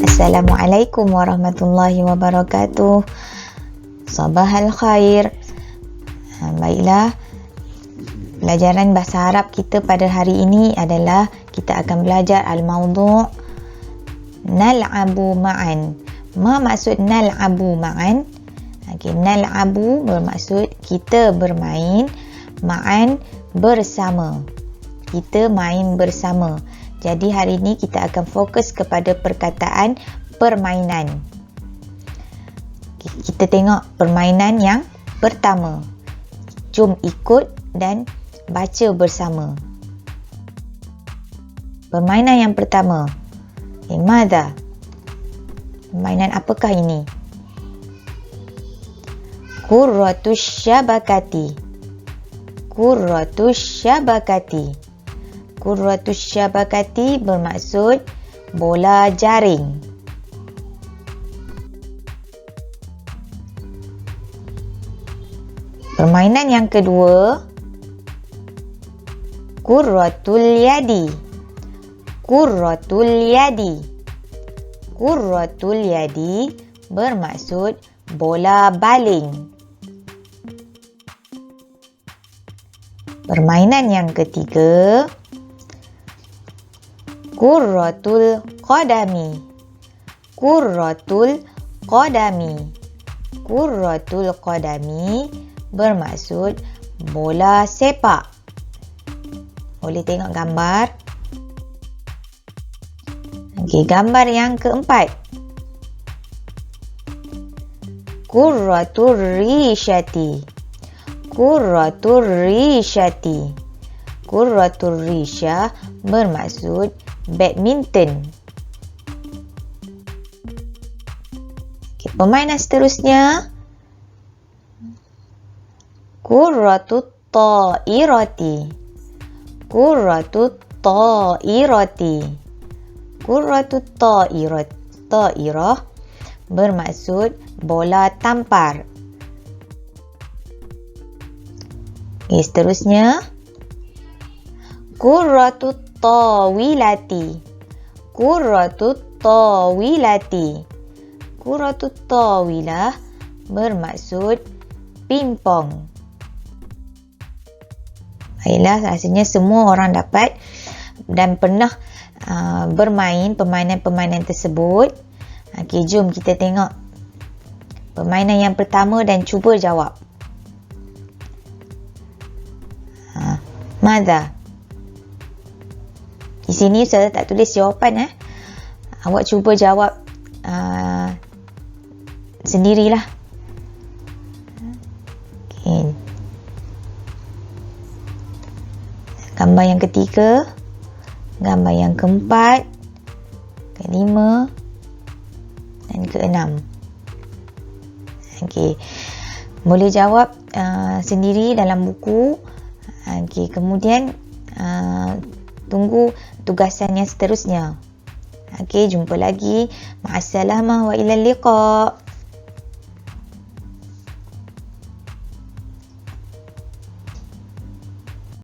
Assalamualaikum warahmatullahi wabarakatuh. Sabahal khair. Baiklah, pelajaran bahasa Arab kita pada hari ini adalah kita akan belajar al-mawdu' nal'abu ma'an. Ma maksud nal'abu ma'an? Nal'abu bermaksud kita bermain, ma'an bersama. Kita main bersama. Jadi hari ini kita akan fokus kepada perkataan permainan. Kita tengok permainan yang pertama. Jom ikut dan baca bersama. Permainan yang pertama. Mada? Permainan apakah ini? Qurratus syabakati. Qurratus syabakati. Qurratus syabakati bermaksud bola jaring. Permainan yang kedua, qurratul yadi. Qurratul yadi. Qurratul yadi bermaksud bola baling. Permainan yang ketiga, Qurratul qadami. Qurratul qadami. Qurratul qadami bermaksud bola sepak. Boleh tengok gambar. Okey, gambar yang keempat. Qurratul rishati. Qurratul rishati. Qurratul risha bermaksud badminton. Okay, permainan seterusnya, Qurratut ta'irati. Qurratut ta'irati. Qurratut ta'irah bermaksud bola tampar. Okay, seterusnya, Qurratut tawilati. Qurratut tawilati. Qurratut tawilah bermaksud pingpong. Baiklah, rasanya semua orang dapat dan pernah bermain permainan-permainan tersebut. Okey, jom kita tengok permainan yang pertama dan cuba jawab. Mada? Di sini saya tak tulis jawapan. Awak cuba jawab sendirilah. Okay. Gambar yang ketiga, gambar yang keempat, kelima dan keenam. Okey. Boleh jawab sendiri dalam buku. Okey, kemudian tunggu tugasan yang seterusnya. Okey, jumpa lagi. Ma'assalamah wa ilal liqa'.